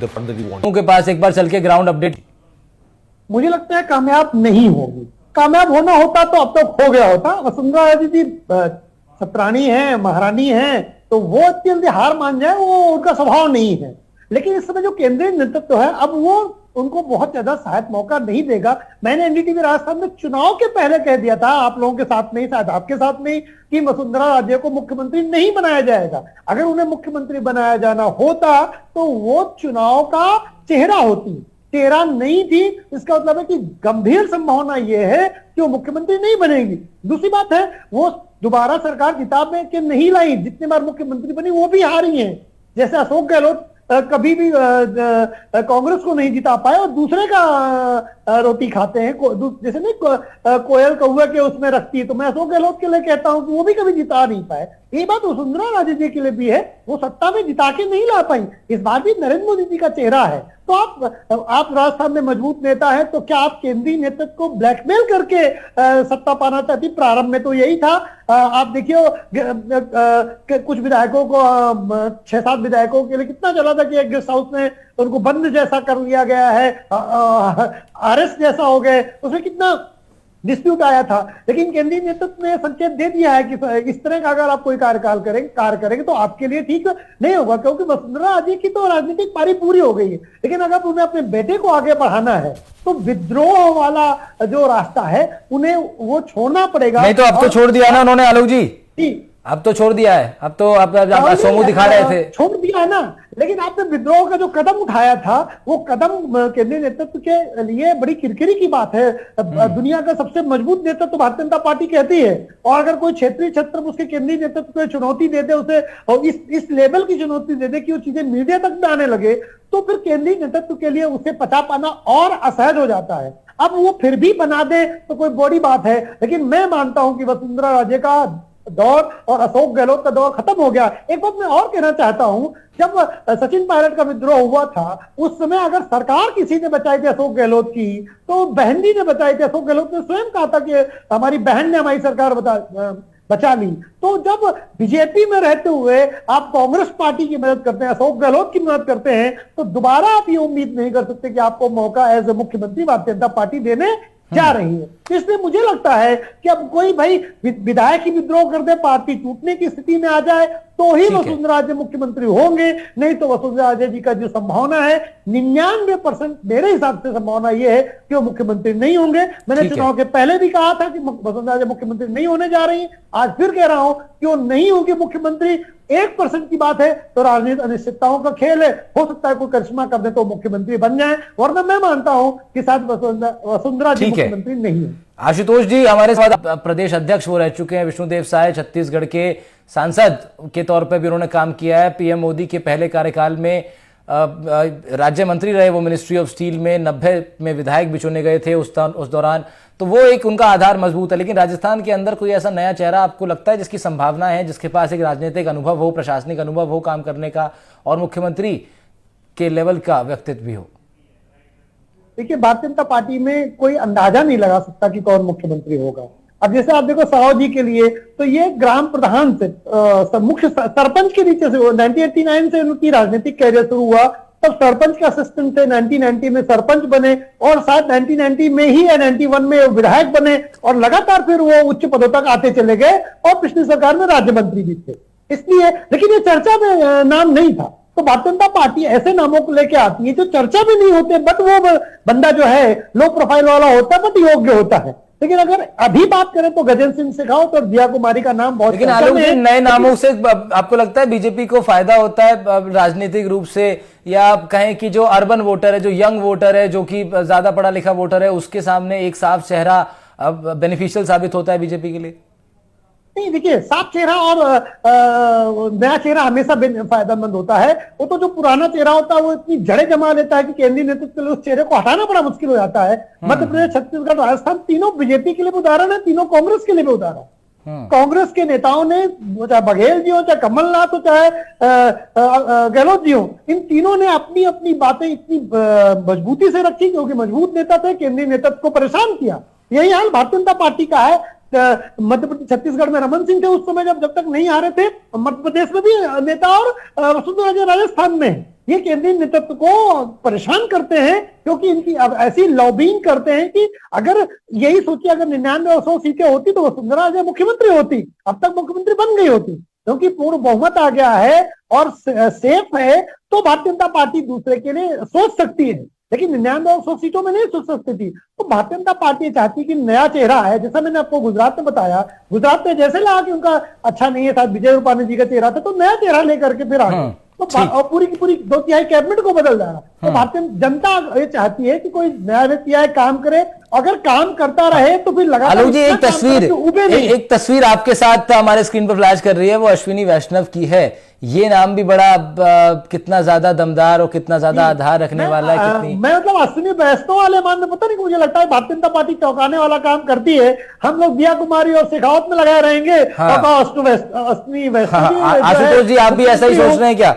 के पास एक बार चल के ग्राउंड अपडेट। मुझे लगता है कामयाब नहीं होगी। कामयाब होना होता तो अब तक हो गया होता। वसुंधरा राजे जी सतरानी है, महारानी है, तो वो इतनी जल्दी हार मान जाए वो उनका स्वभाव नहीं है। लेकिन इस समय जो केंद्रीय नेतृत्व है अब वो उनको बहुत ज्यादा सहायक मौका नहीं देगा। मैंने एनडीटीवी राजस्थान में चुनाव के पहले कह दिया था, आप लोगों के साथ नहीं, शायद आपके साथ नहीं, कि वसुंधरा राजे को मुख्यमंत्री नहीं बनाया जाएगा। अगर उन्हें मुख्यमंत्री बनाया जाना होता तो वो चुनाव का चेहरा होती, चेहरा नहीं थी। इसका मतलब है कि गंभीर संभावना यह है कि वो मुख्यमंत्री नहीं बनेगी। दूसरी बात है वो दोबारा सरकार जिता में के नहीं लाई, जितनी बार मुख्यमंत्री बनी वो भी हारी है। जैसे अशोक गहलोत कभी भी कांग्रेस को नहीं जिता पाए और दूसरे का रोटी खाते हैं। जैसे नहीं कोयल कौवे के उसमें रखती है, तो मैं अशोक गहलोत के लिए कहता हूं कि वो भी कभी जिता नहीं पाए। ये बात वसुंधरा राजे जी के लिए भी है, वो सत्ता में जिता के नहीं ला पाई। इस बार भी नरेंद्र मोदी जी का चेहरा है। तो आप राजस्थान में मजबूत नेता है, तो क्या आप केंद्रीय नेतृत्व को ब्लैकमेल करके सत्ता पाना चाहती? प्रारंभ में तो यही था। आप देखिए कुछ विधायकों को 6-7 विधायकों के लिए कितना चला था कि एक गेस्ट हाउस में उनको बंद जैसा कर लिया गया है, अरेस्ट जैसा हो गए, उसमें कितना डिस्प्यूट आया था। लेकिन केंद्रीय नेतृत्व ने संकेत दे दिया है कि इस तरह का अगर आप कोई कार्य करेंगे तो आपके लिए ठीक नहीं होगा, क्योंकि वसुंधरा राजे की तो राजनीतिक पारी पूरी हो गई है। लेकिन अगर उन्हें अपने बेटे को आगे बढ़ाना है तो विद्रोह वाला जो रास्ता है उन्हें वो छोड़ना पड़ेगा। नहीं तो अब तो छोड़ दिया ना उन्होंने आलोक जी, अब तो छोड़ दिया है। अब तो आप सोमू दिखा रहे थे, छोड़ दिया है ना। लेकिन आपने विद्रोह का जो कदम उठाया था वो कदम केंद्रीय नेतृत्व के लिए बड़ी किरकिरी की बात है। दुनिया का सबसे मजबूत नेतृत्व तो भारतीय जनता पार्टी कहती है, और अगर कोई क्षेत्रीय छत्र उसके केंद्रीय नेतृत्व को चुनौती दे दे, उसे और इस लेवल की चुनौती दे दे कि वो चीजें मीडिया तक में आने लगे, तो फिर केंद्रीय नेतृत्व के लिए उसे पचा पाना और असहज हो जाता है। अब वो फिर भी बना दे तो कोई बड़ी बात है, लेकिन मैं मानता हूं कि वसुंधरा राजे का दौर और अशोक गहलोत का दौर खत्म हो गया। एक बात मैं और कहना चाहता हूं, जब सचिन पायलट का विद्रोह हुआ था उस समय अगर सरकार किसी ने बचाई थी अशोक गहलोत की, तो बहन जी ने बचाई थी। अशोक गहलोत ने स्वयं कहा था कि हमारी बहन ने हमारी सरकार बचा ली। तो जब बीजेपी में रहते हुए आप कांग्रेस पार्टी की मदद करते हैं, अशोक गहलोत की मदद करते हैं, तो दोबारा आप ये उम्मीद नहीं कर सकते कि आपको मौका एज ए मुख्यमंत्री भारतीय जनता पार्टी देने जा रही है। इसलिए मुझे लगता है कि अब कोई भाई विधायक ही विद्रोह कर दे, पार्टी टूटने की स्थिति में आ जाए, तो ही वसुंधरा राजे मुख्यमंत्री होंगे। नहीं तो वसुंधरा राजे जी का जो संभावना है 99% मेरे हिसाब से संभावना यह है कि वो मुख्यमंत्री नहीं होंगे। मैंने चुनाव के पहले भी कहा था कि वसुंधरा राजे मुख्यमंत्री नहीं होने जा रही है, आज फिर कह रहा हूं कि वो नहीं होगी मुख्यमंत्री। 1% की बात है तो राजनीतिक अनिश्चितताओं का खेल है, हो सकता है कोई करिश्मा कर दे तो मुख्यमंत्री बन जाए, वरना मैं मानता हूं कि शायद वसुंधरा जी मुख्यमंत्री नहीं है। आशुतोष जी हमारे साथ प्रदेश अध्यक्ष वो रह चुके हैं, विष्णुदेव साय छत्तीसगढ़ के सांसद के तौर पर भी उन्होंने काम किया है। पीएम मोदी के पहले कार्यकाल में राज्य मंत्री रहे वो मिनिस्ट्री ऑफ स्टील में, 90 में विधायक भी चुने गए थे उस दौरान, तो वो एक उनका आधार मजबूत है। लेकिन राजस्थान के अंदर कोई ऐसा नया चेहरा आपको लगता है जिसकी संभावना है, जिसके पास एक राजनीतिक अनुभव हो, प्रशासनिक अनुभव हो काम करने का, और मुख्यमंत्री के लेवल का व्यक्तित्व भी हो? देखिए, भारतीय जनता पार्टी में कोई अंदाजा नहीं लगा सकता कि कौन मुख्यमंत्री होगा। अब जैसे आप देखो साहू जी के लिए तो ये ग्राम प्रधान से मुख्य सरपंच के नीचे से 1989 से उनकी राजनीतिक कैरियर शुरू हुआ। तब सरपंच के असिस्टेंट थे, 1990 में सरपंच बने, और शायद 1990 में ही या 91 में विधायक बने, और लगातार फिर वो उच्च पदों तक आते चले गए, और पिछली सरकार में राज्य मंत्री भी थे। इसलिए, लेकिन ये चर्चा में नाम नहीं था। तो भारतीय जनता पार्टी ऐसे नामों को लेके आती है जो चर्चा में नहीं होते, बट वो बंदा जो है लो प्रोफाइल वाला होता है बट योग्य होता है। लेकिन अगर अभी बात करें तो गजेंद्र सिंह शेखावत और दिया कुमारी का नाम बहुत, लेकिन आलोक जी नए नामों से आपको लगता है बीजेपी को फायदा होता है राजनीतिक रूप से, या आप कहें कि जो अर्बन वोटर है, जो यंग वोटर है, जो कि ज्यादा पढ़ा लिखा वोटर है, उसके सामने एक साफ चेहरा बेनिफिशियल साबित होता है बीजेपी के लिए? नहीं, देखिए, साफ चेहरा और नया चेहरा हमेशा फायदेमंद होता है। वो तो जो पुराना चेहरा होता है वो इतनी जड़ें जमा लेता है कि केंद्रीय नेतृत्व के लिए उस चेहरे को हटाना बड़ा मुश्किल हो जाता है। मध्य प्रदेश, छत्तीसगढ़, राजस्थान तीनों बीजेपी के लिए भी उदाहरण है, तीनों कांग्रेस के लिए भी उदाहरण। कांग्रेस के नेताओं ने, चाहे बघेल जी हो, चाहे कमलनाथ हो, चाहे गहलोत जी हो, इन तीनों ने अपनी अपनी बातें इतनी मजबूती से रखी क्योंकि मजबूत नेता थे, केंद्रीय नेतृत्व को परेशान किया। यही हाल भारतीय जनता पार्टी का है। मध्य प्रदेश छत्तीसगढ़ में रमन सिंह थे उस समय जब तक नहीं आ रहे थे, मध्य प्रदेश में भी नेता, और वसुंधरा राजे राजस्थान में। ये केंद्रीय नेतृत्व को परेशान करते हैं क्योंकि इनकी अब ऐसी लॉबिंग करते हैं कि अगर यही सोचिए अगर 99 और 100 सीटें होती तो वसुंधरा राजे मुख्यमंत्री होती, अब तक मुख्यमंत्री बन गई होती। क्योंकि पूर्ण बहुमत आ गया है और सेफ है तो भारतीय जनता पार्टी दूसरे के लिए सोच सकती है, लेकिन 99 और 100 सीटों में नहीं सोच सकती थी। तो भारतीय जनता पार्टी चाहती कि नया चेहरा है, जैसा मैंने आपको गुजरात में बताया, गुजरात में जैसे लगा कि उनका अच्छा नहीं है, था विजय रूपाणी जी का चेहरा था, तो नया चेहरा लेकर के फिर आ गए, तो पूरी की पूरी 2/3 कैबिनेट को बदल जाना। तो भारतीय जनता ये चाहती है कि कोई नया व्यक्ति आए, काम करे, अगर काम करता रहे तो फिर लगातार। आलोक जी, एक तस्वीर आपके साथ हमारे स्क्रीन पर फ्लैश कर रही है, वो अश्विनी वैष्णव की है। ये नाम भी बड़ा कितना ज्यादा दमदार और कितना ज्यादा आधार रखने वाला है। कितनी मैं मतलब अश्विनी वैष्णव वाले मान में पता नहीं, मुझे लगता है भारतीय जनता पार्टी चौंकाने वाला काम करती है। हम लोग दिया कुमारी और शेखावत में लगाए रहेंगे। हाँ। अश्विनी वैष्णव, आशुतोष जी, आप भी ऐसा ही सोच रहे हैं क्या?